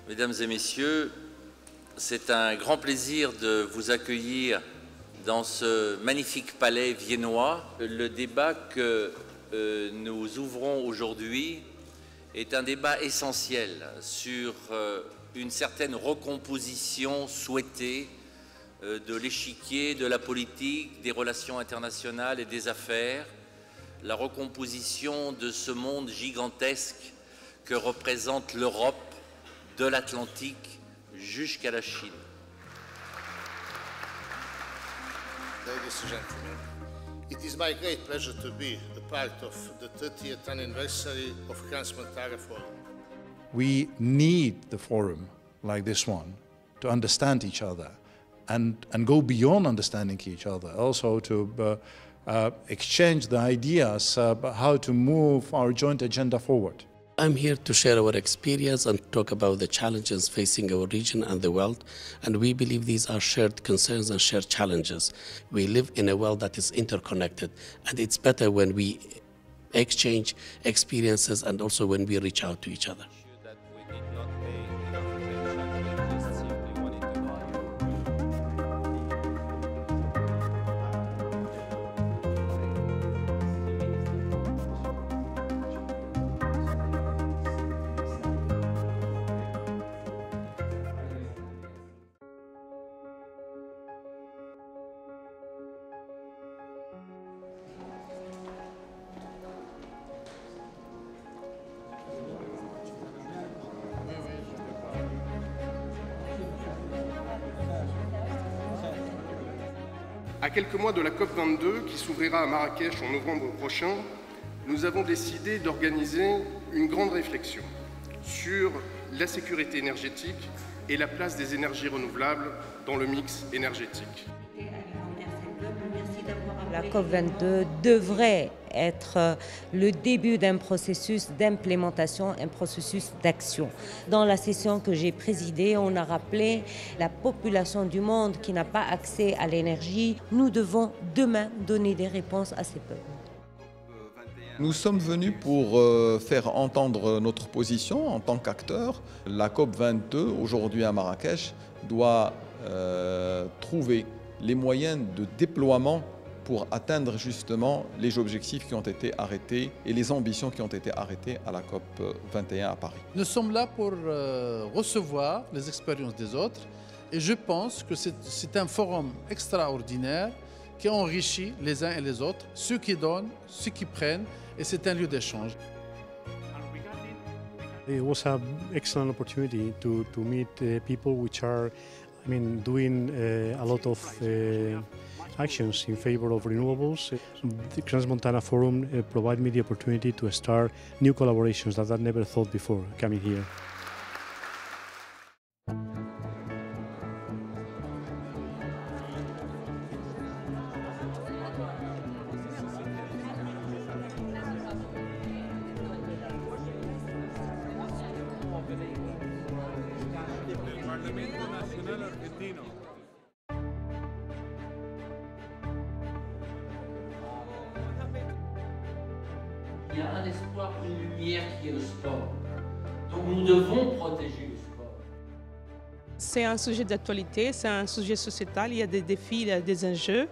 Mesdames et messieurs, c'est un grand plaisir de vous accueillir dans ce magnifique palais viennois. Le débat que nous ouvrons aujourd'hui est un débat essentiel sur une certaine recomposition souhaitée de l'échiquier, de la politique, des relations internationales et des affaires, la recomposition de ce monde gigantesque que représente l'Europe, de l'Atlantique jusqu'à la Chine. Ladies and gentlemen, it is my great pleasure to be a part of the 30th anniversary of Trans-Montana Forum. We need the forum like this one to understand each other and go beyond understanding each other, also to exchange the ideas about how to move our joint agenda forward. I'm here to share our experience and talk about the challenges facing our region and the world, and we believe these are shared concerns and shared challenges. We live in a world that is interconnected, and it's better when we exchange experiences and also when we reach out to each other. À quelques mois de la COP22 qui s'ouvrira à Marrakech en novembre prochain, nous avons décidé d'organiser une grande réflexion sur la sécurité énergétique et la place des énergies renouvelables dans le mix énergétique. La COP22 devrait être le début d'un processus d'implémentation, un processus d'action. Dans la session que j'ai présidée, on a rappelé la population du monde qui n'a pas accès à l'énergie. Nous devons demain donner des réponses à ces peuples. Nous sommes venus pour faire entendre notre position en tant qu'acteurs. La COP22, aujourd'hui à Marrakech, doit trouver les moyens de déploiement pour atteindre justement les objectifs qui ont été arrêtés et les ambitions qui ont été arrêtées à la COP 21 à Paris. Nous sommes là pour recevoir les expériences des autres et je pense que c'est un forum extraordinaire qui enrichit les uns et les autres, ceux qui donnent, ceux qui prennent, et c'est un lieu d'échange. It was an excellent opportunity to meet people which are, doing a lot of actions in favor of renewables. The Trans-Montana Forum provided me the opportunity to start new collaborations that I never thought before coming here. Il y a un espoir, une lumière qui est le sport. Donc nous devons protéger le sport. C'est un sujet d'actualité, c'est un sujet sociétal, il y a des défis, il y a des enjeux.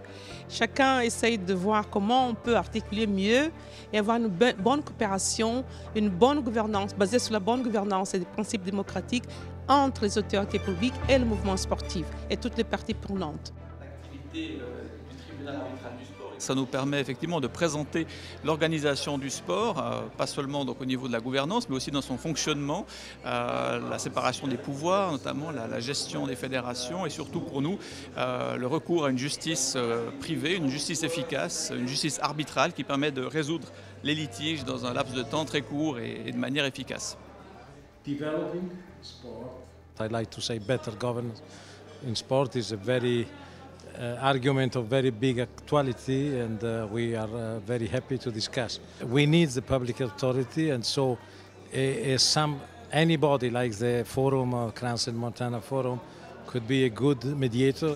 Chacun essaye de voir comment on peut articuler mieux et avoir une bonne coopération, une bonne gouvernance, basée sur la bonne gouvernance et des principes démocratiques entre les autorités publiques et le mouvement sportif et toutes les parties prenantes. L'activité du tribunal arbitral du sport. Ça nous permet effectivement de présenter l'organisation du sport, pas seulement donc au niveau de la gouvernance, mais aussi dans son fonctionnement, la séparation des pouvoirs, notamment la gestion des fédérations et surtout pour nous, le recours à une justice privée, une justice efficace, une justice arbitrale qui permet de résoudre les litiges dans un laps de temps très court et de manière efficace. Developing sport. I'd like to say better governance in sport is a very argument of very big actuality, and we are very happy to discuss. We need the public authority, and so anybody like the forum, Trans-Montana Forum, could be a good mediator.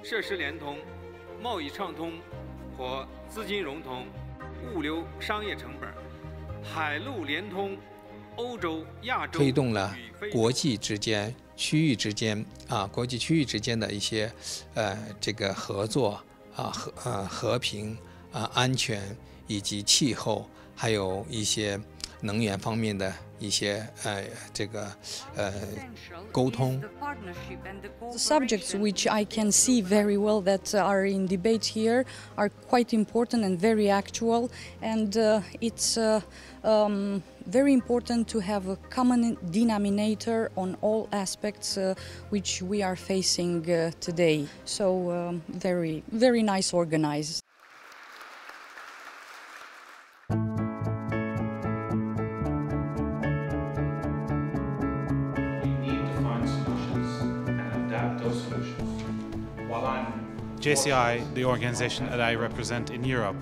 设施联通、贸易畅通和资金融通、物流商业成本、海陆联通、欧洲、亚洲推动了国际之间、区域之间国际区域之间的一些这个合作和平安全以及气候，还有一些能源方面的一些沟通。The subjects which I can see very well that are in debate here are quite important and very actual, and it's very important to have a common denominator on all aspects which we are facing today. So very, very nice organized. JCI, the organization that I represent in Europe,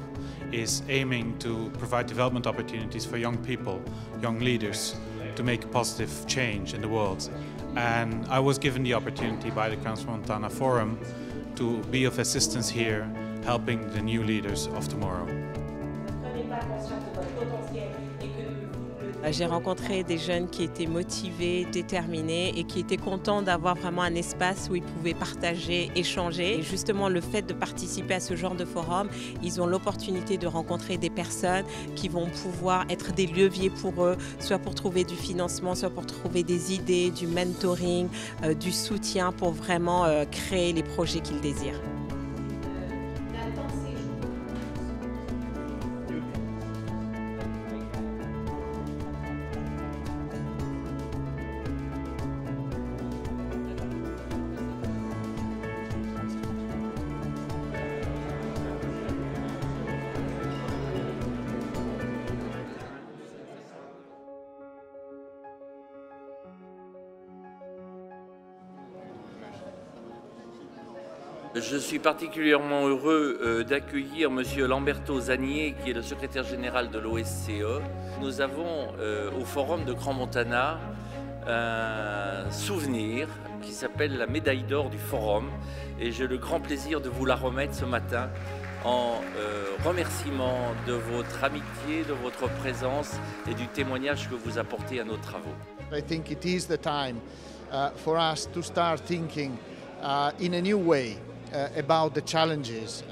is aiming to provide development opportunities for young people, young leaders, to make positive change in the world. And I was given the opportunity by the Crans-Montana Forum to be of assistance here, helping the new leaders of tomorrow. J'ai rencontré des jeunes qui étaient motivés, déterminés et qui étaient contents d'avoir vraiment un espace où ils pouvaient partager, échanger. Et justement, le fait de participer à ce genre de forum, ils ont l'opportunité de rencontrer des personnes qui vont pouvoir être des leviers pour eux, soit pour trouver du financement, soit pour trouver des idées, du mentoring, du soutien pour vraiment créer les projets qu'ils désirent. Je suis particulièrement heureux d'accueillir M. Lamberto Zanier, qui est le secrétaire général de l'OSCE. Nous avons au Forum de Crans-Montana un souvenir qui s'appelle la médaille d'or du Forum, et j'ai le grand plaisir de vous la remettre ce matin en remerciement de votre amitié, de votre présence et du témoignage que vous apportez à nos travaux. I think it is the time for us to start thinking in a new way about the challenges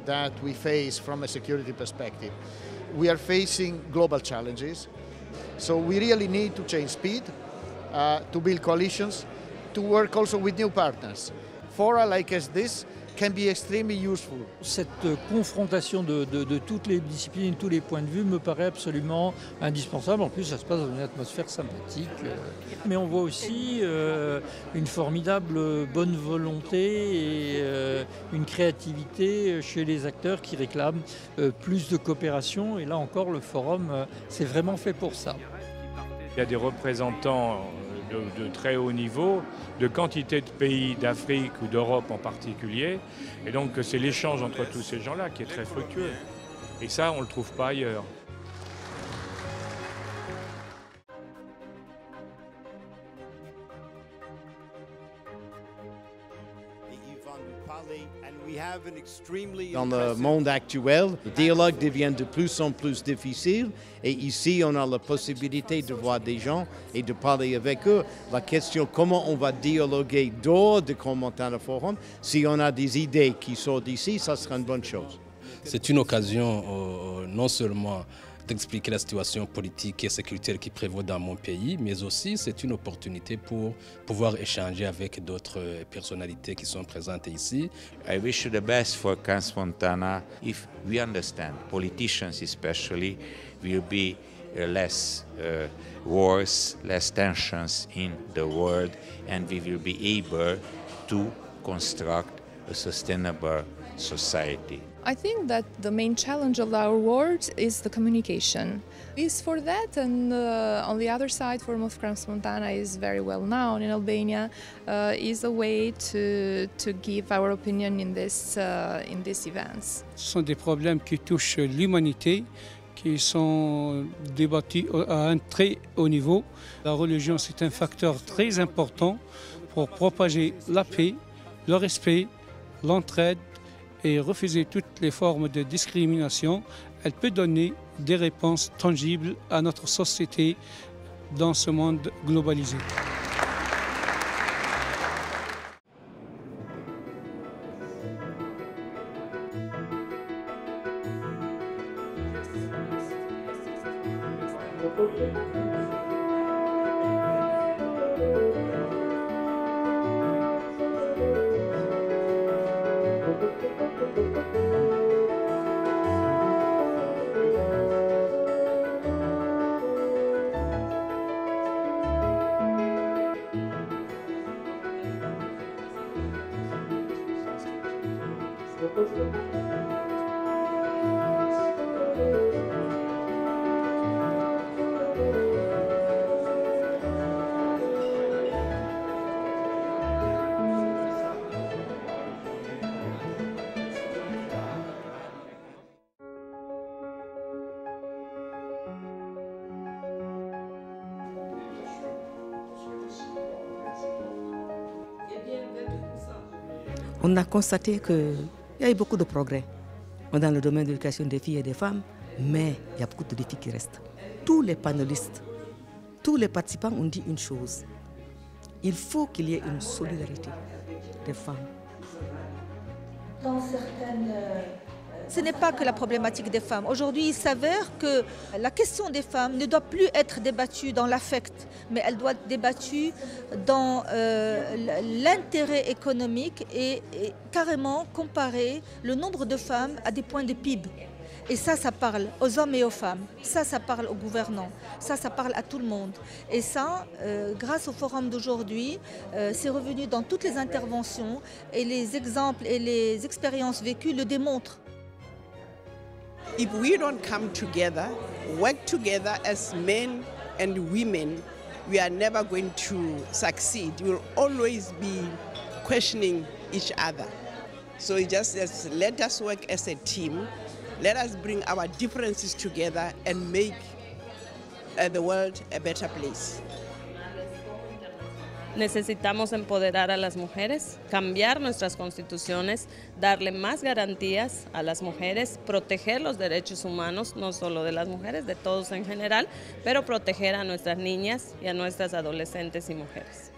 that we face from a security perspective. We are facing global challenges, so we really need to change speed, to build coalitions, to work also with new partners. Fora like as this can be extremely useful. Cette confrontation de toutes les disciplines, tous les points de vue me paraît absolument indispensable. En plus, ça se passe dans une atmosphère sympathique. Mais on voit aussi une formidable bonne volonté et une créativité chez les acteurs qui réclament plus de coopération. Et là encore, le forum, c'est vraiment fait pour ça. Il y a des représentants de très haut niveau, de quantité de pays d'Afrique ou d'Europe en particulier. Et donc c'est l'échange entre tous ces gens-là qui est très fructueux. Et ça, on ne le trouve pas ailleurs. Dans le monde actuel, le dialogue devient de plus en plus difficile et ici on a la possibilité de voir des gens et de parler avec eux. La question comment on va dialoguer dehors de Crans-Montana Forum, si on a des idées qui sortent d'ici, ça sera une bonne chose. C'est une occasion non seulement d'expliquer la situation politique et sécuritaire qui prévaut dans mon pays, mais aussi c'est une opportunité pour pouvoir échanger avec d'autres personnalités qui sont présentes ici. I wish you the best for Crans-Montana. If we understand, politicians especially, will be less wars, less tensions in the world, and we will be able to construct a sustainable society. I think that the main challenge of our world is the communication. Is for that, and on the other side, Forum of Crans-Montana is very well known in Albania, is a way to give our opinion in these events. Ce sont des problèmes qui touchent l'humanité, qui sont débattus à un très haut niveau. La religion, c'est un facteur très important pour propager la paix, le respect, l'entraide et refuser toutes les formes de discrimination. Elle peut donner des réponses tangibles à notre société dans ce monde globalisé. On a constaté qu'il y a eu beaucoup de progrès dans le domaine de l'éducation des filles et des femmes, mais il y a beaucoup de défis qui restent. Tous les panélistes, tous les participants ont dit une chose. Il faut qu'il y ait une solidarité des femmes. Dans certaines... Ce n'est pas que la problématique des femmes. Aujourd'hui, il s'avère que la question des femmes ne doit plus être débattue dans l'affect, mais elle doit être débattue dans l'intérêt économique et carrément comparer le nombre de femmes à des points de PIB. Et ça parle aux hommes et aux femmes, ça parle aux gouvernants, ça parle à tout le monde. Et ça, grâce au forum d'aujourd'hui, c'est revenu dans toutes les interventions et les exemples et les expériences vécues le démontrent. If we don't come together, work together as men and women, we are never going to succeed. We will always be questioning each other. So it just let us work as a team. Let us bring our differences together and make the world a better place. Necesitamos empoderar a las mujeres, cambiar nuestras constituciones, darle más garantías a las mujeres, proteger los derechos humanos, no solo de las mujeres, de todos en general, pero proteger a nuestras niñas y a nuestras adolescentes y mujeres.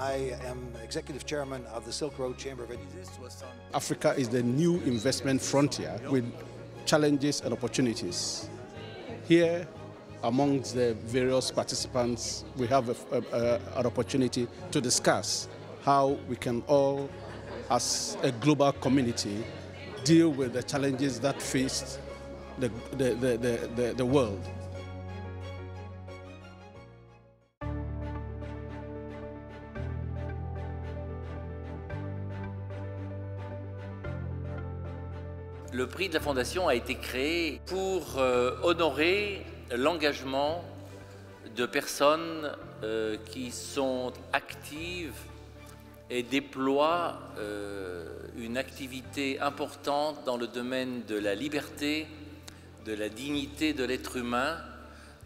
I am Executive Chairman of the Silk Road Chamber of Education. Africa is the new investment frontier with challenges and opportunities. Here, amongst the various participants, we have an opportunity to discuss how we can all, as a global community, deal with the challenges that face the world. Le prix de la Fondation a été créé pour honorer l'engagement de personnes qui sont actives et déploient une activité importante dans le domaine de la liberté, de la dignité de l'être humain,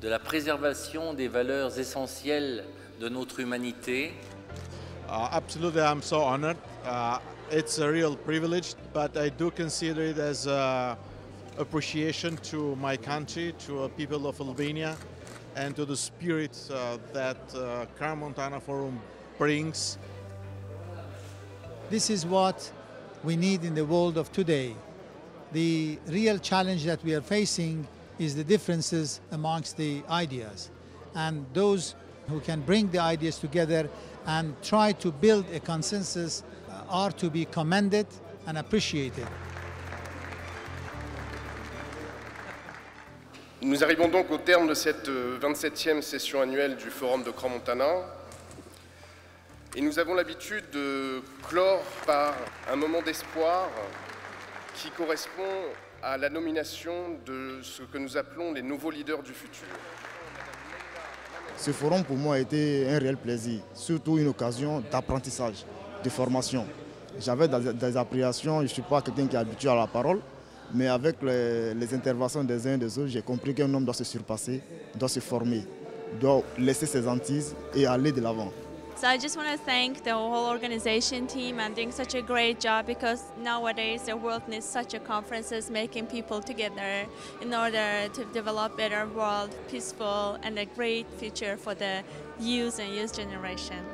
de la préservation des valeurs essentielles de notre humanité. Absolutely, I'm so honored. It's a real privilege, but I do consider it as appreciation to my country, to the people of Albania, and to the spirit that Crans-Montana Forum brings. This is what we need in the world of today. The real challenge that we are facing is the differences amongst the ideas. And those who can bring the ideas together and try to build a consensus are to be commended and appreciated. Nous arrivons donc au terme de cette 27e session annuelle du Forum de Crans-Montana et nous avons l'habitude de clore par un moment d'espoir qui correspond à la nomination de ce que nous appelons les nouveaux leaders du futur. Ce forum pour moi a été un réel plaisir, surtout une occasion d'apprentissage, de formation. J'avais des appréhensions, je ne suis pas quelqu'un qui est habitué à la parole, mais avec les interventions des uns et des autres, j'ai compris qu'un homme doit se surpasser, doit se former, doit laisser ses hantises et aller de l'avant. So I just want to thank the whole organization team and doing such a great job, because nowadays the world needs such a conferences, making people together in order to develop better world, peaceful and a great future for the youth and youth generation.